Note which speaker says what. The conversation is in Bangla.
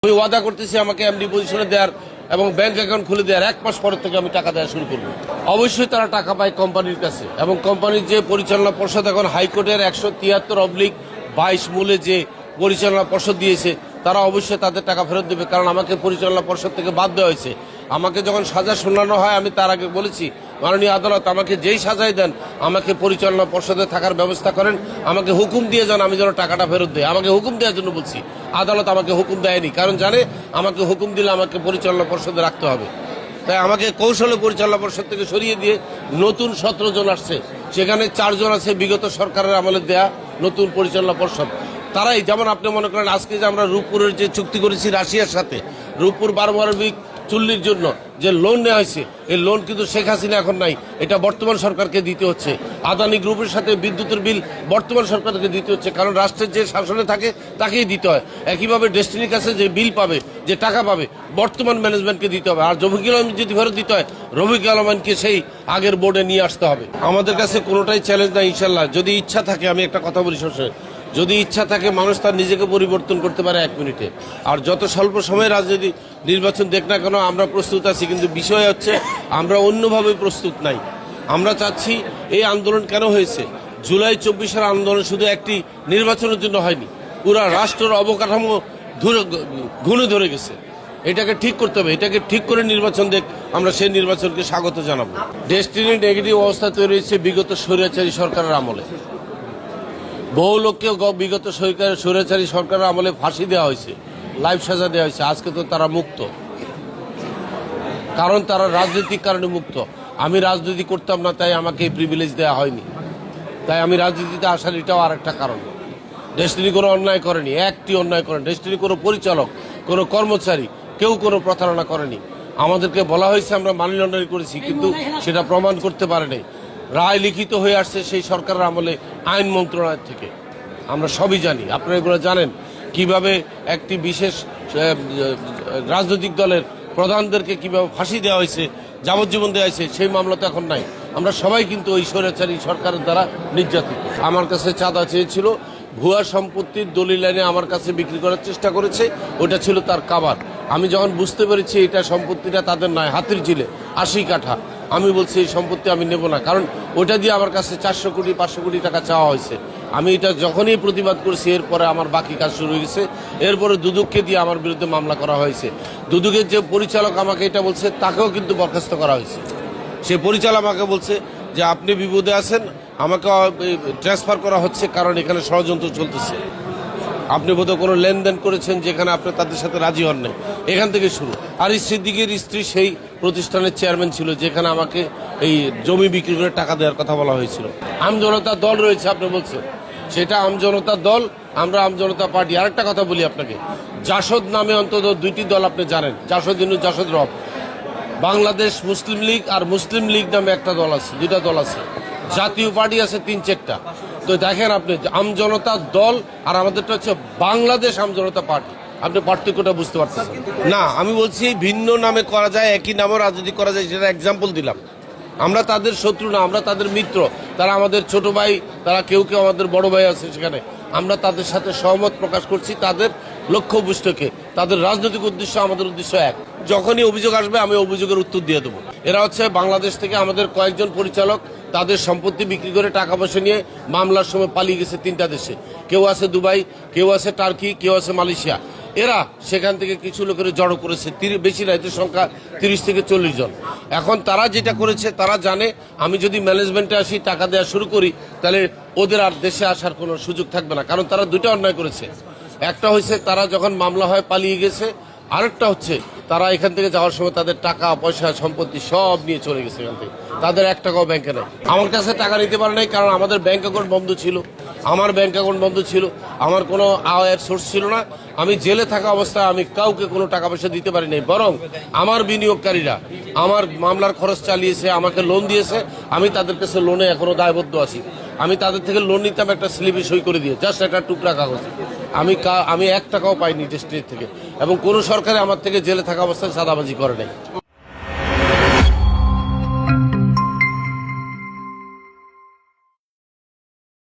Speaker 1: আমি ওয়াদা করতেছি আমাকে এমডি পজিশনে দেওয়ার এবং ব্যাংক অ্যাকাউন্ট খুলে দেওয়ার 1 মাস পরের থেকে আমি টাকা দেওয়া শুরু করব। অবশ্যই তারা টাকা পায় কোম্পানির কাছে এবং কোম্পানির যে পরিচালনা পর্ষদ এখন হাইকোর্টের 173/22 মূলে যে পরিচালনা পর্ষদ দিয়েছে তারা অবশ্যই তাদের টাকা ফেরত দেবে, কারণ আমাকে পরিচালনা পর্ষদ থেকে বাদ দেওয়া হয়েছে। আমাকে যখন সাজা শোনানো হয় আমি তার আগে বলেছি, মাননীয় আদালত আমাকে যেই সাজাই দেন আমাকে পরিচালনা পর্ষদে থাকার ব্যবস্থা করেন, আমাকে হুকুম দিয়ে যান আমি যেন টাকাটা ফেরত দেয়। আমাকে হুকুম দেওয়ার জন্য বলছি, আদালত আমাকে হুকুম দেয়নি, কারণ জানে আমাকে হুকুম দিলে আমাকে পরিচালনা পর্ষদে রাখতে হবে। তাই আমাকে কৌশলে পরিচালনা পর্ষদ থেকে সরিয়ে দিয়ে নতুন 17 জন আসছে, সেখানে 4 জন আছে বিগত সরকারের আমলে দেয়া নতুন পরিচালনা পর্ষদ। তারাই যেমন আপনি মনে করেন আজকে যে আমরা রূপপুরের যে চুক্তি করেছি রাশিয়ার সাথে, রূপপুর পারমাণবিক চুল্লির জন্য যে লোন নেওয়া হয়েছে, এই লোন কিন্তু শেখ হাসিনা এখন নাই, এটা বর্তমান সরকারকে দিতে হচ্ছে। আদানি গ্রুপের সাথে বিদ্যুতের বিল বর্তমান সরকারকে দিতে হচ্ছে, কারণ রাষ্ট্রের যে শাসনে থাকে তাকেই দিতে হয়। একইভাবে ডেস্টিনির কাছে যে বিল পাবে, যে টাকা পাবে, বর্তমান ম্যানেজমেন্টকে দিতে হবে। আর রফিকুল আলম যদি ফেরত দিতে হয়, রফিকুল আলমকে সেই আগের বোর্ডে নিয়ে আসতে হবে। আমাদের কাছে কোনোটাই চ্যালেঞ্জ নাই ইনশাল্লাহ। যদি ইচ্ছা থাকে, আমি একটা কথা বলি সবসময়, যদি ইচ্ছা থাকে মানুষ তার নিজেকে পরিবর্তন করতে পারে 1 মিনিটে। আর যত স্বল্প সময়ে রাজনীতি নির্বাচন দেখ না কেন আমরা প্রস্তুত আছি, কিন্তু বিষয় হচ্ছে আমরা অন্যভাবে প্রস্তুত নাই। আমরা চাচ্ছি এই আন্দোলন কেন হয়েছে, জুলাই 24-এর আন্দোলন শুধু একটি নির্বাচনের জন্য হয়নি, পুরা রাষ্ট্রের অবকাঠামো ঘুণে ধরে গেছে। এটাকে ঠিক করতে হবে, এটাকে ঠিক করে নির্বাচন দেখ, আমরা সেই নির্বাচনকে স্বাগত জানাবো। ডেস্টিনি নেগেটিভ অবস্থা তৈরি হয়েছে বিগত স্বৈরাচারী সরকারের আমলে। বহু লোককে বিগত স্বৈরাচারী সরকারের আমলে ফাঁসি দেওয়া হয়েছে, লাইফ সাজা দেওয়া হয়েছে। আজকে তো তারা মুক্ত, কারণ তারা রাজনৈতিক কারণে মুক্ত। আমি রাজনীতি করতাম না, তাই আমাকে এই প্রিভিলেজ দেওয়া হয়নি, তাই আমি রাজনীতিতে আসার এটাও আরেকটা কারণ। ডেস্টিনি কোনো অন্যায় করেনি, একটি অন্যায় করেনি। ডেস্টিনি কোনো পরিচালক, কোনো কর্মচারী, কেউ কোনো প্রতারণা করেনি। আমাদেরকে বলা হয়েছে আমরা মানি লন্ডারিং করেছি, কিন্তু সেটা প্রমাণ করতে পারেনি। রায় লিখিত হয়ে আসছে সেই সরকারের আমলে আইন মন্ত্রণালয় থেকে, আমরা সবই জানি। আপনারা এগুলো জানেন কিভাবে একটি বিশেষ রাজনৈতিক দলের প্রধানদেরকে কিভাবে ফাঁসি দেওয়া হয়েছে, যাবজ্জীবন দেওয়া হয়েছে, সেই মামলা তো এখন নাই। আমরা সবাই কিন্তু ওই স্বৈরাচারী সরকারের দ্বারা নির্যাতিত। আমার কাছে চাঁদা চেয়েছিল, ভুয়া সম্পত্তির দলিল এনে আমার কাছে বিক্রি করার চেষ্টা করেছে, ওটা ছিল তার কাবার। আমি যখন বুঝতে পেরেছি এটা সম্পত্তিটা তাদের নয়, হাতির ঝিলে 80 কাঠা, আমি বলছি এই সম্পত্তি আমি নেব না, কারণ ওইটা দিয়ে আমার কাছে 400 কোটি 500 কোটি টাকা চাওয়া হয়েছে। আমি এটা যখনই প্রতিবাদ করেছি, এরপরে আমার বাকি কাজ শুরু হয়ে গেছে। এরপরে দুদককে দিয়ে আমার বিরুদ্ধে মামলা করা হয়েছে। দুদকের যে পরিচালক আমাকে এটা বলছে, তাকেও কিন্তু বরখাস্ত করা হয়েছে। সে পরিচালক আমাকে বলছে যে আপনি বিপদে আছেন, আমাকে ট্রান্সফার করা হচ্ছে, কারণ এখানে ষড়যন্ত্র চলতেছে। আপনি বোধহয় কোনো লেনদেন করেছেন যেখানে আপনি তাদের সাথে রাজি হন নাই, এখান থেকে শুরু। আর এই সিদ্দিকের স্ত্রী সেই প্রতিষ্ঠানের চেয়ারম্যান ছিল যেখানে আমাকে এই জমি বিক্রি করে টাকা দেওয়ার কথা বলা হয়েছিল। আমজনতা দল রয়েছে আপনি বলছেন, সেটা আমজনতা দল, আমরা আমজনতা পার্টি। আরেকটা কথা বলি আপনাকে, জাসদ নামে অন্তত 2টি দল আপনি জানেন, জাসদ ইনু জাসদ রব। বাংলাদেশ মুসলিম লীগ আর মুসলিম লীগ নামে একটা দল আছে, 2টা দল আছে। জাতীয় পার্টি আছে 3-4টা। তো দেখেন আপনি, আমজনতা দল আর আমাদেরটা হচ্ছে বাংলাদেশ আমজনতা পার্টি। আপনি পার্থক্যটা বুঝতে পারছেন না? আমি বলছি ভিন্ন নামে করা যায়, একই নামে রাজনীতি করা যায়, সেটা এক্সাম্পল দিলাম। আমরা তাদের শত্রু না, আমরা তাদের মিত্র। তারা আমাদের ছোট ভাই, তারা কেউ কেউ আমাদের বড় ভাই আছে সেখানে। আমরা তাদের সাথে সহমত প্রকাশ করছি, তাদের লক্ষ্য উদ্দেশ্যকে, তাদের রাজনৈতিক উদ্দেশ্য আমাদের উদ্দেশ্য এক। যখনই অভিযোগ আসবে আমি অভিযোগের উত্তর দিয়ে দেবো। এরা হচ্ছে বাংলাদেশ থেকে আমাদের কয়েকজন পরিচালক তাদের সম্পত্তি বিক্রি করে টাকা পয়সা নিয়ে মামলার সময় পালিয়ে গেছে 3টা দেশে। কেউ আছে দুবাই, কেউ আছে টার্কি, কেউ আছে মালয়েশিয়া। এরা সেখান থেকে কিছু লোকের জড়ো করেছে, বেশি না, এদের সংখ্যা 30 থেকে 40 জন। এখন তারা যেটা করেছে, তারা জানে আমি যদি ম্যানেজমেন্টে আসি, টাকা দেওয়া শুরু করি, তাহলে ওদের আর দেশে আসার কোনো সুযোগ থাকবে না, কারণ তারা 2টা অন্যায় করেছে। একটা হচ্ছে তারা যখন মামলা হয় পালিয়ে গেছে, আরেকটা হচ্ছে তারা এখান থেকে যাওয়ার সময় তাদের টাকা পয়সা সম্পত্তি সব নিয়ে চলে গেছে এখান থেকে। তাদের 1 টাকাও ব্যাংকে নাই। আমার কাছে টাকা নিতে পারে নাই, কারণ আমাদের ব্যাংক অ্যাকাউন্ট বন্ধ ছিল। আমার ব্যাংক অ্যাকাউন্ট বন্ধ ছিল, আমার কোনো আয়ের সোর্স ছিল না। আমি জেলে থাকা অবস্থায় আমি কাউকে কোনো টাকা পয়সা দিতে পারি নাই, বরং আমার বিনিয়োগকারীরা আমার মামলার খরচ চালিয়েছে, আমাকে লোন দিয়েছে। আমি তাদের কাছে লোনে এখনো দায়বদ্ধ আছি। আমি তাদের থেকে লোন নিতাম একটা স্লিপে সই করে দিয়ে, জাস্ট একটা টুকরা কাগজ। আমি 1 টাকাও পাইনি ডেস্টিনি থেকে, এবং কোনো সরকারে আমার থেকে জেলে থাকা অবস্থায় চাঁদাবাজি করে নাই।